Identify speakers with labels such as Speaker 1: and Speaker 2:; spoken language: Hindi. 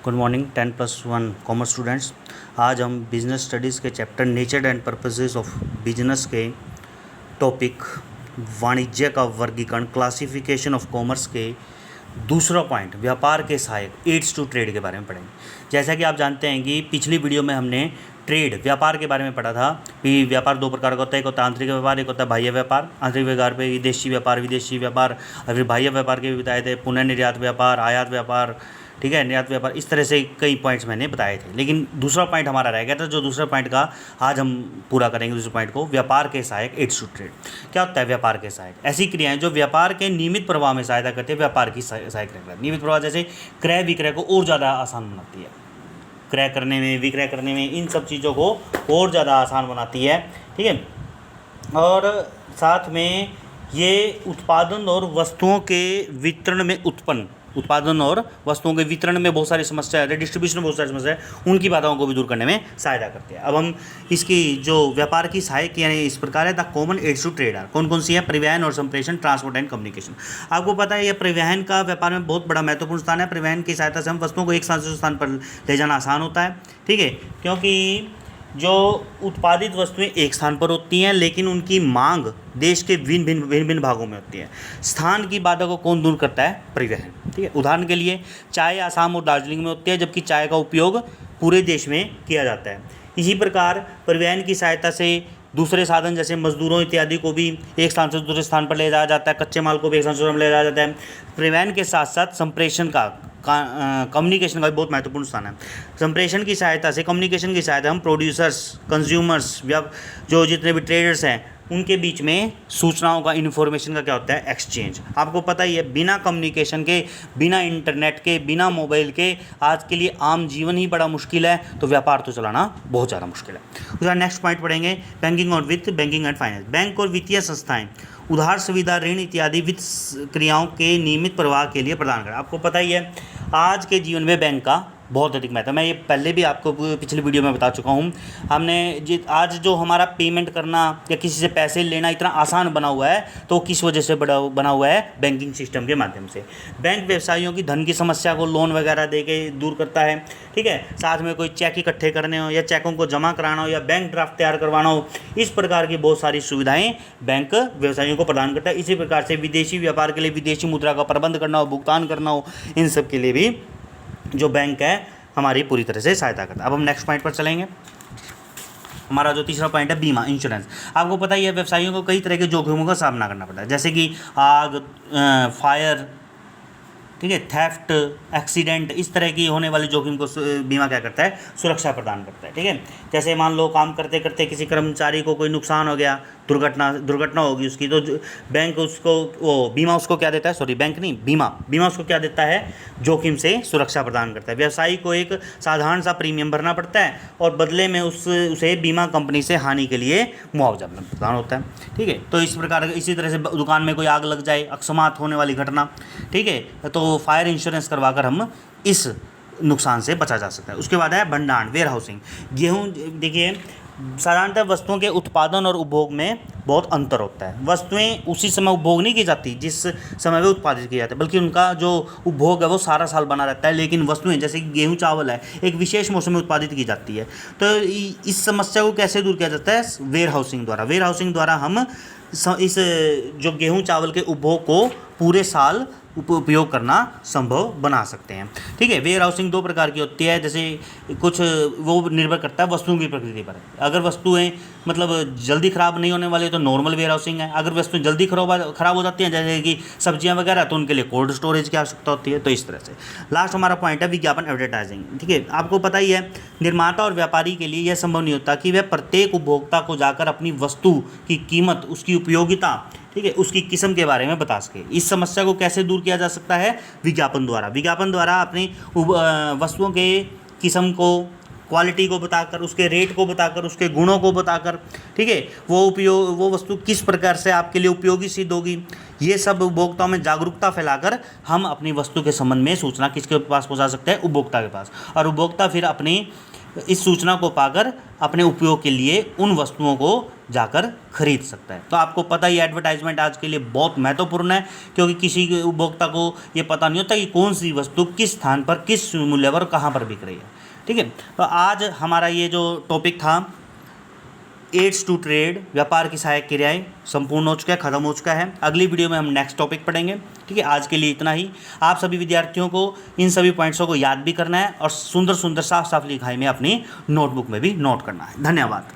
Speaker 1: Good morning 10+1 commerce students. आज हम बिजनेस स्टडीज़ के chapter nature and purposes of business के टॉपिक वाणिज्य का वर्गीकरण क्लासिफिकेशन ऑफ कॉमर्स के दूसरा पॉइंट व्यापार के सहायक एड्स टू ट्रेड के बारे में पढ़ेंगे। जैसा कि आप जानते हैं कि पिछली वीडियो में हमने ट्रेड व्यापार के बारे में पढ़ा था कि व्यापार दो प्रकार का होता है, एक होता है आंतरिक व्यापार, एक होता है बाह्य व्यापार। आंतरिक व्यापार पे विदेशी व्यापार, विदेशी व्यापार, और फिर बाह्य व्यापार के भी बताए थे, पुनः निर्यात व्यापार, आयात व्यापार, ठीक है, निर्यात व्यापार। इस तरह से कई पॉइंट्स मैंने बताए थे, लेकिन दूसरा पॉइंट हमारा रह गया था, जो दूसरा पॉइंट का आज हम पूरा करेंगे। दूसरे पॉइंट को व्यापार के सहायक एड्स टू ट्रेड। क्या होता है व्यापार के सहायक? ऐसी क्रियाएं जो व्यापार के नियमित प्रवाह में सहायता करते हैं, व्यापार की सहायक क्रिया। नियमित प्रवाह जैसे क्रय विक्रय को और ज़्यादा आसान बनाती है, क्रय करने में, विक्रय करने में, इन सब चीज़ों को और ज़्यादा आसान बनाती है, ठीक है। और साथ में ये उत्पादन और वस्तुओं के वितरण में उत्पादन और वस्तुओं के वितरण में बहुत सारी समस्या है, डिस्ट्रीब्यूशन में बहुत सारी समस्या है, उनकी बाधाओं को भी दूर करने में सहायता करते हैं। अब हम इसकी जो व्यापार की सहायक यानी इस प्रकार है, the common aids to trade are कौन कौन सी है? परिवहन और संप्रेषण, ट्रांसपोर्ट एंड कम्युनिकेशन। आपको पता है ये परिवहन का व्यापार में बहुत बड़ा महत्वपूर्ण स्थान है। परिवहन की सहायता से हम वस्तुओं को एक स्थान से दूसरे स्थान पर ले जाना आसान होता है, ठीक है, क्योंकि जो उत्पादित वस्तुएं एक स्थान पर होती हैं, लेकिन उनकी मांग देश के भिन्न भिन्न भागों में होती है। स्थान की बाधा को कौन दूर करता है? परिवहन, ठीक है। उदाहरण के लिए चाय आसाम और दार्जिलिंग में होती है, जबकि चाय का उपयोग पूरे देश में किया जाता है। इसी प्रकार परिवहन की सहायता से दूसरे साधन जैसे मजदूरों इत्यादि को भी एक स्थान से दूसरे स्थान पर ले जाया जाता है, कच्चे माल को भी एक स्थान से दूसरे ले जाया जाता है। परिवहन के साथ साथ संप्रेषण का कम्युनिकेशन का भी बहुत महत्वपूर्ण स्थान है। संप्रेषण की सहायता से, कम्युनिकेशन की सहायता हम प्रोड्यूसर्स, कंज्यूमर्स या जो जितने भी ट्रेडर्स हैं उनके बीच में सूचनाओं का, इन्फॉर्मेशन का क्या होता है? एक्सचेंज। आपको पता ही है बिना कम्युनिकेशन के, बिना इंटरनेट के, बिना मोबाइल के आज के लिए आम जीवन ही बड़ा मुश्किल है, तो व्यापार तो चलाना बहुत ज़्यादा मुश्किल है। उसका नेक्स्ट पॉइंट पढ़ेंगे बैंकिंग और वित्त, बैंकिंग एंड फाइनेंस। बैंक और वित्तीय संस्थाएं उधार सुविधा, ऋण इत्यादि वित्त क्रियाओं के नियमित प्रवाह के लिए प्रदान करें। आपको पता ही है आज के जीवन में बैंक का बहुत अधिक महत्व है। मैं ये पहले भी आपको पिछली वीडियो में बता चुका हूँ। हमने आज जो हमारा पेमेंट करना या किसी से पैसे लेना इतना आसान बना हुआ है, तो किस वजह से बना हुआ है? बैंकिंग सिस्टम के माध्यम से। बैंक व्यवसायियों की धन की समस्या को लोन वगैरह दे के दूर करता है, ठीक है। साथ में कोई चेक इकट्ठे करने हो या चेकों को जमा कराना हो या बैंक ड्राफ्ट तैयार करवाना हो, इस प्रकार की बहुत सारी सुविधाएं बैंक व्यवसायियों को प्रदान करता है। इसी प्रकार से विदेशी व्यापार के लिए विदेशी मुद्रा का प्रबंध करना हो, भुगतान करना हो, इन सब के लिए भी जो बैंक है हमारी पूरी तरह से सहायता करता है। अब हम नेक्स्ट पॉइंट पर चलेंगे। हमारा जो तीसरा पॉइंट है बीमा, इंश्योरेंस। आपको पता ही है व्यवसायियों को कई तरह के जोखिमों का सामना करना पड़ता है, जैसे कि आग, फायर, ठीक है, थेफ्ट, एक्सीडेंट, इस तरह की होने वाली जोखिम को बीमा क्या करता है? सुरक्षा प्रदान करता है, ठीक है। जैसे मान लो काम करते करते किसी कर्मचारी को कोई नुकसान हो गया, दुर्घटना होगी उसकी, तो बैंक उसको बीमा उसको क्या देता है? सॉरी, बैंक नहीं, बीमा उसको क्या देता है? जोखिम से सुरक्षा प्रदान करता है। व्यवसायी को एक साधारण सा प्रीमियम भरना पड़ता है और बदले में उसे बीमा कंपनी से हानि के लिए मुआवजा प्रदान होता है, ठीक है। तो इस प्रकार, इसी तरह से दुकान में कोई आग लग जाए, अकस्मात होने वाली घटना, ठीक है, तो फायर इंश्योरेंस करवाकर हम इस नुकसान से बचा जा सकता है। उसके बाद है भंडारण, वेयर हाउसिंग। गेहूँ, देखिए साधारणतः वस्तुओं के उत्पादन और उपभोग में बहुत अंतर होता है। वस्तुएं उसी समय उपभोग नहीं की जाती जिस समय वे उत्पादित की जाती है, बल्कि उनका जो उपभोग है वो सारा साल बना रहता है। लेकिन वस्तुएं जैसे कि गेहूँ चावल है, एक विशेष मौसम में उत्पादित की जाती है। तो इस समस्या को कैसे दूर किया जाता है? वेयर हाउसिंग द्वारा। वेयर हाउसिंग द्वारा हम इस जो गेहूँ चावल के उपभोग को पूरे साल उपयोग करना संभव बना सकते हैं, ठीक है। वेयर हाउसिंग दो प्रकार की होती है, जैसे कुछ वो निर्भर करता है वस्तुओं की प्रकृति पर। अगर वस्तुएं मतलब जल्दी ख़राब नहीं होने वाली तो नॉर्मल वेयर हाउसिंग है। अगर वस्तुएं जल्दी ख़राब हो जाती हैं जैसे कि सब्जियां वगैरह, तो उनके लिए कोल्ड स्टोरेज की आवश्यकता होती है। तो इस तरह से लास्ट हमारा पॉइंट है विज्ञापन, एडवर्टाइजिंग, ठीक है। आपको पता ही है निर्माता और व्यापारी के लिए यह संभव नहीं होता कि वह प्रत्येक उपभोक्ता को जाकर अपनी वस्तु की कीमत, उसकी उपयोगिता, ठीक है, उसकी किस्म के बारे में बता सके। इस समस्या को कैसे दूर किया जा सकता है? विज्ञापन द्वारा। विज्ञापन द्वारा अपनी वस्तुओं के किस्म को, क्वालिटी को बताकर, उसके रेट को बताकर, उसके गुणों को बताकर, ठीक है, वो वस्तु किस प्रकार से आपके लिए उपयोगी सिद्ध होगी, ये सब उपभोक्ताओं में जागरूकता फैलाकर हम अपनी वस्तु के संबंध में सूचना किसके पास पहुंचा सकते हैं? उपभोक्ता के पास। और उपभोक्ता फिर अपनी इस सूचना को पाकर अपने उपयोग के लिए उन वस्तुओं को जाकर खरीद सकता है। तो आपको पता ही एडवर्टाइजमेंट आज के लिए बहुत महत्वपूर्ण है, क्योंकि किसी उपभोक्ता को ये पता नहीं होता कि कौन सी वस्तु किस स्थान पर, किस मूल्य पर, कहाँ पर बिक रही है। ठीक है, तो आज हमारा ये जो टॉपिक था एड्स टू ट्रेड, व्यापार की सहायक क्रियाएं, संपूर्ण हो चुका है, खत्म हो चुका है। अगली वीडियो में हम नेक्स्ट टॉपिक पढ़ेंगे। ठीक है, आज के लिए इतना ही। आप सभी विद्यार्थियों को इन सभी पॉइंट्सों को याद भी करना है और सुंदर सुंदर साफ साफ लिखाई में अपनी नोटबुक में भी नोट करना है। धन्यवाद।